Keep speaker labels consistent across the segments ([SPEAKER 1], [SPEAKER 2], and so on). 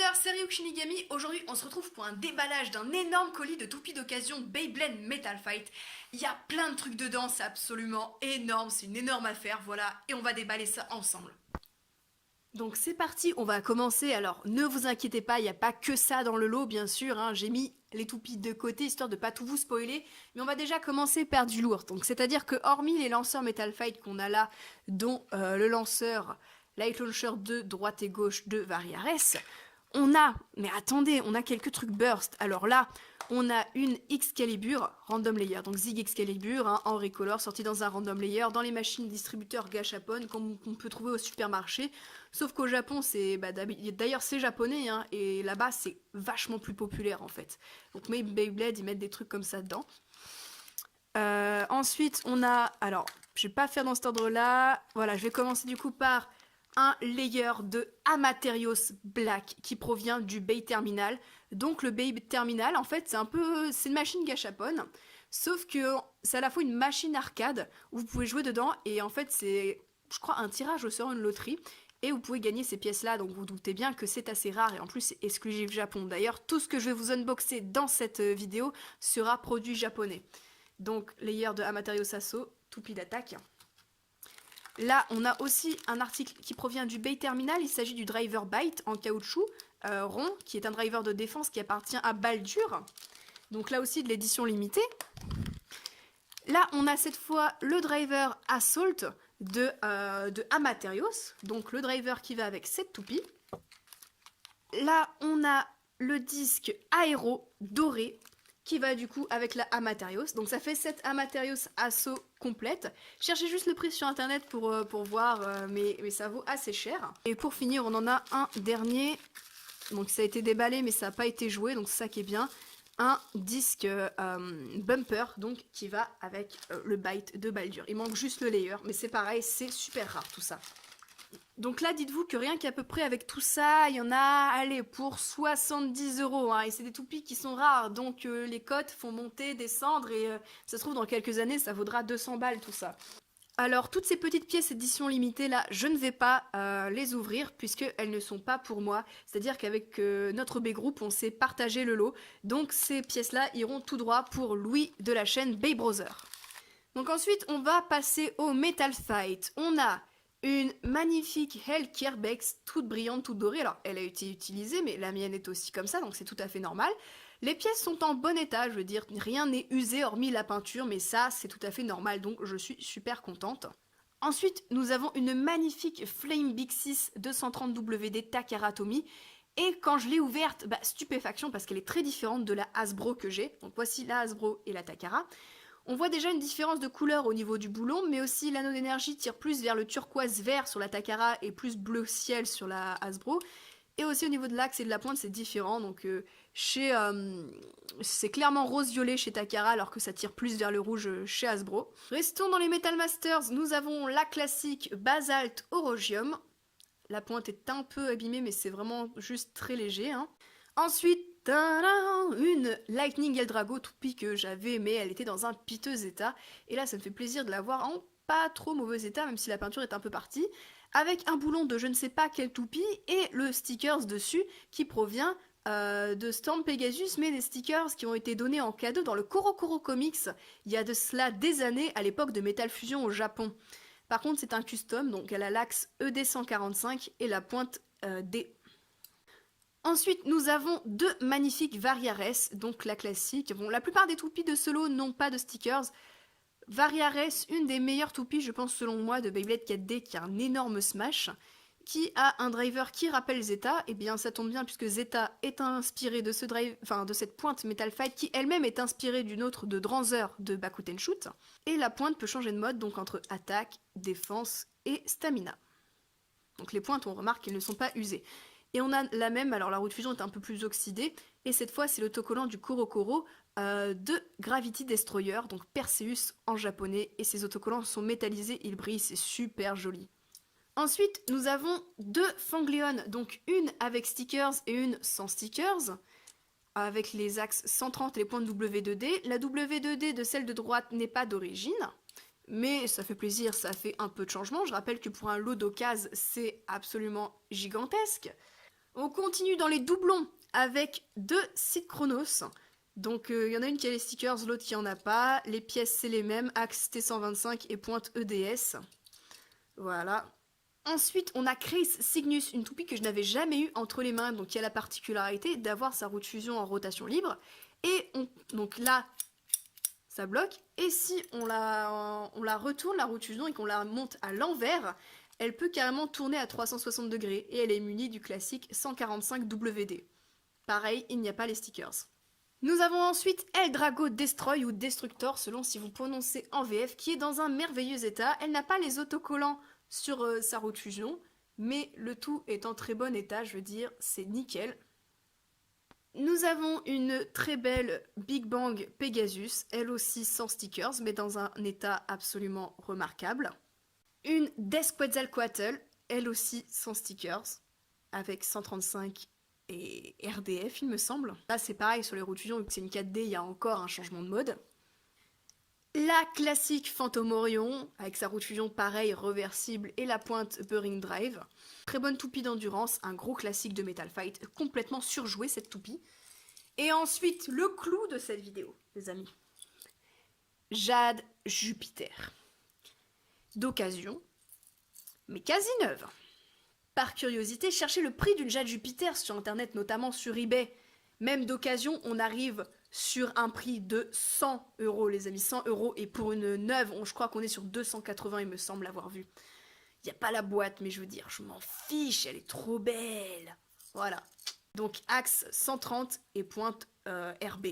[SPEAKER 1] youtubeurs, c'est Ryuk Shinigami. Aujourd'hui, on se retrouve pour un déballage d'un énorme colis de toupies d'occasion Beyblade Metal Fight. Il y a plein de trucs dedans, c'est absolument énorme, c'est une énorme affaire, voilà, et on va déballer ça ensemble. Donc c'est parti, on va commencer. Alors ne vous inquiétez pas, il n'y a pas que ça dans le lot, bien sûr, hein. J'ai mis les toupies de côté histoire de pas tout vous spoiler, mais on va déjà commencer par du lourd. Donc c'est-à-dire que hormis les lanceurs Metal Fight qu'on a là, dont le lanceur Light Launcher de droite et gauche de Variares, on a, mais attendez, on a quelques trucs burst. Alors là, on a une Excalibur Random Layer, donc Zig Excalibur, hein, en recolor, sorti dans un Random Layer, dans les machines distributeurs Gashapon, qu'on peut trouver au supermarché. Sauf qu'au Japon, c'est d'ailleurs c'est japonais, hein, et là-bas c'est vachement plus populaire en fait. Donc mes Beyblade, ils mettent des trucs comme ça dedans. Ensuite, on a, alors, je vais pas faire dans cet ordre-là. Voilà, je vais commencer du coup par un layer de Amaterios Black qui provient du Bay Terminal. Donc le Bay Terminal, en fait, c'est une machine Gashapon, sauf que c'est à la fois une machine arcade où vous pouvez jouer dedans et en fait c'est, je crois, un tirage au sort, une loterie. Et vous pouvez gagner ces pièces-là, donc vous doutez bien que c'est assez rare et en plus c'est exclusif Japon. D'ailleurs, tout ce que je vais vous unboxer dans cette vidéo sera produit japonais. Donc, layer de Amaterios Asso, toupie d'attaque. Là, on a aussi un article qui provient du Bay Terminal. Il s'agit du driver Byte en caoutchouc rond, qui est un driver de défense qui appartient à Baldur. Donc là aussi de l'édition limitée. Là, on a cette fois le driver Assault de Amaterios. Donc le driver qui va avec cette toupie. Là, on a le disque Aéro doré qui va du coup avec la Amaterios. Donc ça fait cette Amaterios Asso complète. Cherchez juste le prix sur internet pour voir, mais ça vaut assez cher. Et pour finir, on en a un dernier. Donc ça a été déballé, mais ça n'a pas été joué, donc c'est ça qui est bien. Un disque bumper, donc qui va avec le byte de Baldur. Il manque juste le layer, mais c'est pareil, c'est super rare tout ça. Donc là, dites-vous que rien qu'à peu près avec tout ça, il y en a, allez, pour 70 €, hein, et c'est des toupies qui sont rares, donc les cotes font monter, descendre, et ça se trouve dans quelques années, ça vaudra 200 balles tout ça. Alors, toutes ces petites pièces édition limitée là, je ne vais pas les ouvrir puisqu'elles ne sont pas pour moi. C'est-à-dire qu'avec notre B-Group, on s'est partagé le lot. Donc, ces pièces-là iront tout droit pour Louis de la chaîne Bay Brother. Donc ensuite, on va passer au Metal Fight. On a une magnifique Hell Kerbex, toute brillante, toute dorée. Alors, elle a été utilisée, mais la mienne est aussi comme ça, donc c'est tout à fait normal. Les pièces sont en bon état, je veux dire, rien n'est usé hormis la peinture, mais ça, c'est tout à fait normal, donc je suis super contente. Ensuite, nous avons une magnifique Flame Big 6 230 WD Takara Tomy. Et quand je l'ai ouverte, stupéfaction, parce qu'elle est très différente de la Hasbro que j'ai. Donc voici la Hasbro et la Takara. On voit déjà une différence de couleur au niveau du boulon, mais aussi l'anneau d'énergie tire plus vers le turquoise vert sur la Takara et plus bleu ciel sur la Hasbro. Et aussi au niveau de l'axe et de la pointe, c'est différent. Donc c'est clairement rose-violet chez Takara, alors que ça tire plus vers le rouge chez Hasbro. Restons dans les Metal Masters. Nous avons la classique Basalt Orogium. La pointe est un peu abîmée, mais c'est vraiment juste très léger, hein. Ensuite, une Lightning Eldrago toupie que j'avais, mais elle était dans un piteux état. Et là, ça me fait plaisir de la voir en pas trop mauvais état, même si la peinture est un peu partie. Avec un boulon de je ne sais pas quelle toupie et le stickers dessus qui provient de Storm Pegasus, mais des stickers qui ont été donnés en cadeau dans le Korokoro Comics il y a de cela des années, à l'époque de Metal Fusion au Japon. Par contre, c'est un custom, donc elle a l'axe ED145 et la pointe D. Ensuite, nous avons deux magnifiques Variares, donc la classique. Bon, la plupart des toupies de ce lot n'ont pas de stickers. Variares, une des meilleures toupies, je pense, selon moi, de Beyblade 4D, qui a un énorme smash, qui a un driver qui rappelle Zeta. Et bien, ça tombe bien, puisque Zeta est inspiré de de cette pointe Metal Fight, qui elle-même est inspirée d'une autre de Dranzer de Bakuten Shoot. Et la pointe peut changer de mode, donc entre attaque, défense et stamina. Donc les pointes, on remarque qu'elles ne sont pas usées. Et on a la même, alors la roue de fusion est un peu plus oxydée, et cette fois c'est l'autocollant du Korokoro de Gravity Destroyer, donc Perseus en japonais, et ces autocollants sont métallisés, ils brillent, c'est super joli. Ensuite, nous avons deux Fangléon, donc une avec stickers et une sans stickers, avec les axes 130 et les pointes W2D. La W2D de celle de droite n'est pas d'origine, mais ça fait plaisir, ça fait un peu de changement. Je rappelle que pour un lot d'occasion, c'est absolument gigantesque. On continue dans les doublons avec 2 Sid Chronos. Donc il y en a une qui a les stickers, l'autre qui en a pas. Les pièces c'est les mêmes, axe T125 et pointe EDS. Voilà. Ensuite on a Chris Cygnus, une toupie que je n'avais jamais eue entre les mains, donc qui a la particularité d'avoir sa roue de fusion en rotation libre. Et donc là, ça bloque. Et si on la retourne, la roue de fusion, et qu'on la monte à l'envers, elle peut carrément tourner à 360 degrés. Et elle est munie du classique 145 WD. Pareil, il n'y a pas les stickers. Nous avons ensuite Eldrago Destroy ou Destructor selon si vous prononcez en VF, qui est dans un merveilleux état. Elle n'a pas les autocollants sur sa roue de fusion, mais le tout est en très bon état, je veux dire, c'est nickel. Nous avons une très belle Big Bang Pegasus, elle aussi sans stickers, mais dans un état absolument remarquable. Une Death Quetzalcoatl, elle aussi sans stickers, avec 135 et RDF il me semble. Là c'est pareil sur les roues de fusion, vu que c'est une 4D, il y a encore un changement de mode. La classique Phantom Orion, avec sa roue de fusion pareil, reversible, et la pointe Burning Drive. Très bonne toupie d'endurance, un gros classique de Metal Fight, complètement surjoué cette toupie. Et ensuite, le clou de cette vidéo, les amis. Jade Jupiter. D'occasion, mais quasi neuve. Par curiosité, cherchez le prix d'une Jade Jupiter sur internet, notamment sur eBay. Même d'occasion, on arrive sur un prix de 100 €, les amis, 100 €. Et pour une neuve, je crois qu'on est sur 280, il me semble l'avoir vu. Il n'y a pas la boîte, mais je veux dire, je m'en fiche, elle est trop belle. Voilà. Donc axe 130 et pointe RB.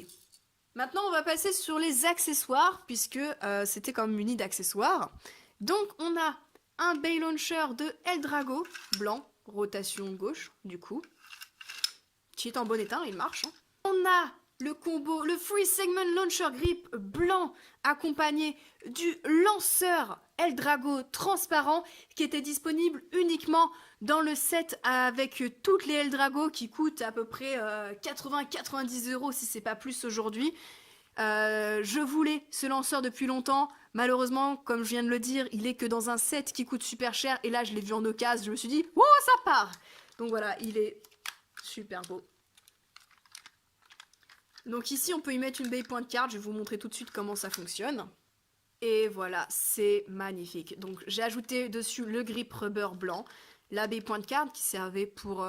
[SPEAKER 1] Maintenant, on va passer sur les accessoires, puisque c'était comme muni d'accessoires. Donc, on a un Bay Launcher de Eldrago, blanc, rotation gauche, du coup, qui est en bon état, il marche. Hein. On a le combo, le Free Segment Launcher Grip blanc, accompagné du lanceur Eldrago transparent, qui était disponible uniquement dans le set avec toutes les Eldrago, qui coûtent à peu près 80-90 € si c'est pas plus aujourd'hui. Je voulais ce lanceur depuis longtemps. Malheureusement, comme je viens de le dire, il est que dans un set qui coûte super cher. Et là, je l'ai vu en occasion. Je me suis dit, oh, ça part! Donc voilà, il est super beau. Donc ici, on peut y mettre une baie point card. Je vais vous montrer tout de suite comment ça fonctionne. Et voilà, c'est magnifique. Donc j'ai ajouté dessus le grip rubber blanc. La baie point card qui servait pour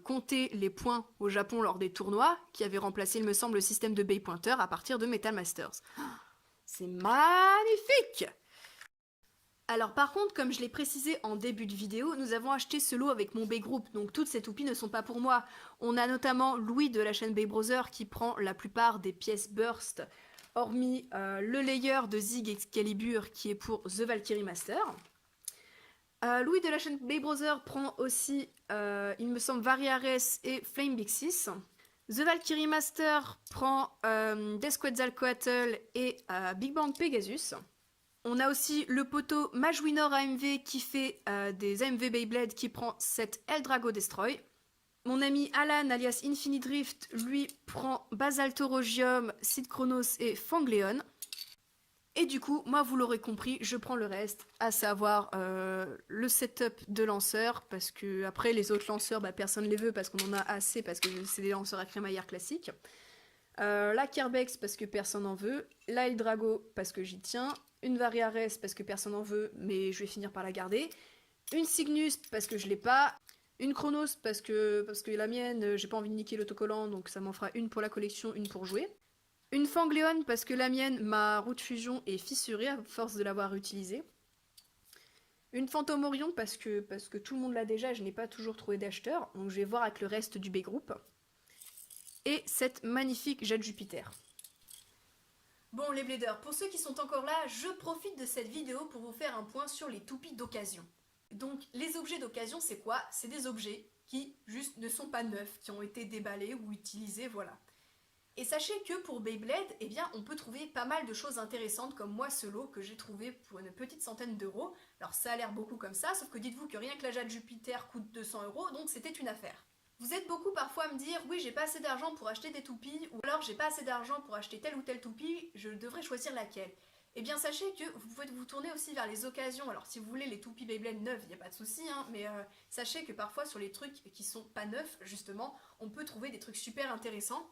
[SPEAKER 1] compter les points au Japon lors des tournois, qui avait remplacé, il me semble, le système de baie pointeur à partir de Metal Masters. C'est magnifique! Alors par contre, comme je l'ai précisé en début de vidéo, nous avons acheté ce lot avec mon Bay Group, donc toutes ces toupies ne sont pas pour moi. On a notamment Louis de la chaîne Bay Brother qui prend la plupart des pièces Burst, hormis le layer de Zig Excalibur qui est pour The Valkyrie Master. Louis de la chaîne Bay Brother prend aussi, il me semble, Variares et Flame Bixis. The Valkyrie Master prend Death Quetzalcoatl et Big Bang Pegasus. On a aussi le poteau Majwinor AMV qui fait des AMV Beyblade qui prend cette Eldrago Destroy. Mon ami Alan alias Infinite Drift lui prend Basaltorogium, Sid Chronos et Fangleon. Et du coup, moi vous l'aurez compris, je prends le reste, à savoir le setup de lanceur, parce que après les autres lanceurs, bah, personne ne les veut parce qu'on en a assez, parce que c'est des lanceurs à crémaillère classiques. La Kerbex parce que personne n'en veut, la Eldrago parce que j'y tiens, une Variares parce que personne n'en veut, mais je vais finir par la garder, une Cygnus parce que je l'ai pas, une Chronos parce que la mienne, j'ai pas envie de niquer l'autocollant, donc ça m'en fera une pour la collection, une pour jouer. Une Fangleon parce que la mienne, ma roue de fusion est fissurée à force de l'avoir utilisée. Une Phantom Orion parce que tout le monde l'a déjà et je n'ai pas toujours trouvé d'acheteur, donc je vais voir avec le reste du B-Group. Et cette magnifique Jade Jupiter. Bon les bladers, pour ceux qui sont encore là, je profite de cette vidéo pour vous faire un point sur les toupies d'occasion. Donc les objets d'occasion c'est quoi? C'est des objets qui juste ne sont pas neufs, qui ont été déballés ou utilisés, voilà. Et sachez que pour Beyblade, eh bien, on peut trouver pas mal de choses intéressantes comme moi ce lot que j'ai trouvé pour une petite centaine d'euros. Alors ça a l'air beaucoup comme ça, sauf que dites-vous que rien que la Jade Jupiter coûte 200 €, donc c'était une affaire. Vous êtes beaucoup parfois à me dire oui j'ai pas assez d'argent pour acheter des toupies ou alors j'ai pas assez d'argent pour acheter telle ou telle toupie, je devrais choisir laquelle. Eh bien sachez que vous pouvez vous tourner aussi vers les occasions. Alors si vous voulez les toupies Beyblade neufs, il n'y a pas de souci, hein, mais sachez que parfois sur les trucs qui sont pas neufs, justement, on peut trouver des trucs super intéressants.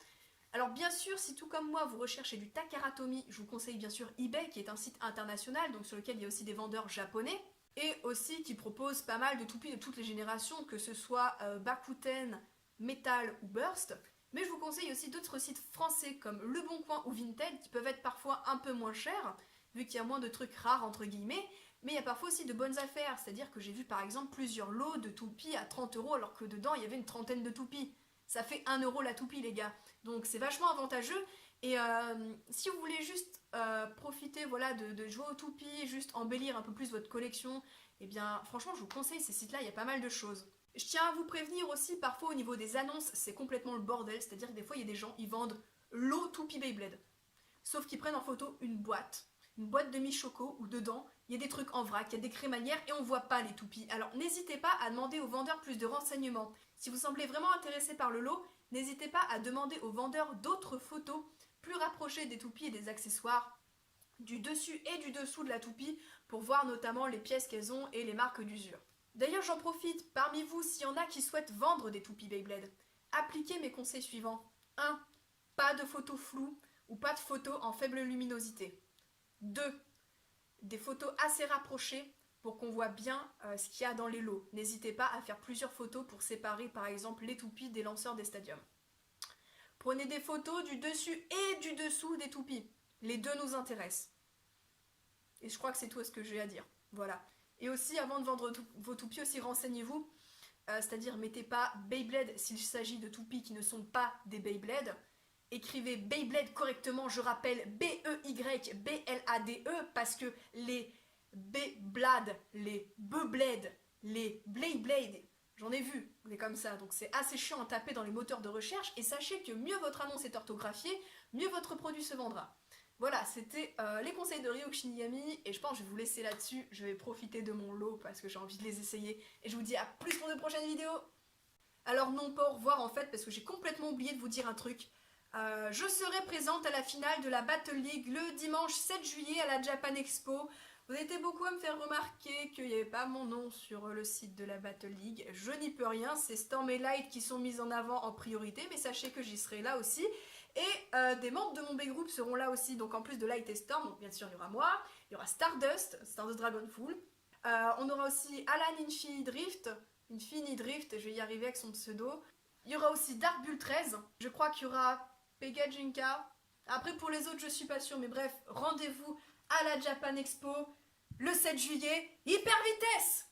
[SPEAKER 1] Alors bien sûr, si tout comme moi vous recherchez du Takaratomi, je vous conseille bien sûr eBay qui est un site international, donc sur lequel il y a aussi des vendeurs japonais, et aussi qui propose pas mal de toupies de toutes les générations, que ce soit Bakuten, Metal ou Burst. Mais je vous conseille aussi d'autres sites français comme Le Bon Coin ou Vinted qui peuvent être parfois un peu moins chers, vu qu'il y a moins de trucs rares entre guillemets, mais il y a parfois aussi de bonnes affaires, c'est-à-dire que j'ai vu par exemple plusieurs lots de toupies à 30 € alors que dedans il y avait une trentaine de toupies. Ça fait 1 € la toupie les gars, donc c'est vachement avantageux. Et si vous voulez juste profiter voilà, de jouer aux toupies, juste embellir un peu plus votre collection, eh bien franchement je vous conseille ces sites-là, il y a pas mal de choses. Je tiens à vous prévenir aussi, parfois au niveau des annonces, c'est complètement le bordel, c'est-à-dire que des fois il y a des gens, ils vendent l'eau toupie Beyblade. Sauf qu'ils prennent en photo une boîte de mi-choco où dedans il y a des trucs en vrac, il y a des crémaillères et on voit pas les toupies. Alors n'hésitez pas à demander aux vendeurs plus de renseignements. Si vous semblez vraiment intéressé par le lot, n'hésitez pas à demander aux vendeurs d'autres photos plus rapprochées des toupies et des accessoires, du dessus et du dessous de la toupie pour voir notamment les pièces qu'elles ont et les marques d'usure. D'ailleurs j'en profite, parmi vous s'il y en a qui souhaitent vendre des toupies Beyblade, appliquez mes conseils suivants. 1. Pas de photos floues ou pas de photos en faible luminosité. 2. Des photos assez rapprochées pour qu'on voit bien ce qu'il y a dans les lots. N'hésitez pas à faire plusieurs photos pour séparer par exemple les toupies des lanceurs des stadiums. Prenez des photos du dessus et du dessous des toupies. Les deux nous intéressent. Et je crois que c'est tout ce que j'ai à dire. Voilà. Et aussi, avant de vendre vos toupies, aussi renseignez-vous. C'est-à-dire, mettez pas Beyblade s'il s'agit de toupies qui ne sont pas des Beyblade. Écrivez Beyblade correctement, je rappelle B-E-Y-B-L-A-D-E, parce que les Beyblade, les Beyblade, les Blade, j'en ai vu, mais comme ça, donc c'est assez chiant à taper dans les moteurs de recherche, et sachez que mieux votre annonce est orthographiée, mieux votre produit se vendra. Voilà, c'était les conseils de Ryo Shinigami, et je pense que je vais vous laisser là-dessus, je vais profiter de mon lot parce que j'ai envie de les essayer, et je vous dis à plus pour de prochaines vidéos. Alors non, pas au revoir en fait, parce que j'ai complètement oublié de vous dire un truc. Je serai présente à la finale de la Battle League le dimanche 7 juillet à la Japan Expo. Vous étiez beaucoup à me faire remarquer qu'il n'y avait pas mon nom sur le site de la Battle League. Je n'y peux rien, c'est Storm et Light qui sont mises en avant en priorité, mais sachez que j'y serai là aussi. Et des membres de mon B-Group seront là aussi, donc en plus de Light et Storm, donc bien sûr il y aura moi, il y aura Stardust Dragonful. On aura aussi Alan Infini Drift, je vais y arriver avec son pseudo. Il y aura aussi Dark Bull 13, je crois qu'il y aura Pega Jinka. Après pour les autres je suis pas sûre, mais bref, rendez-vous à la Japan Expo le 7 juillet, hyper vitesse!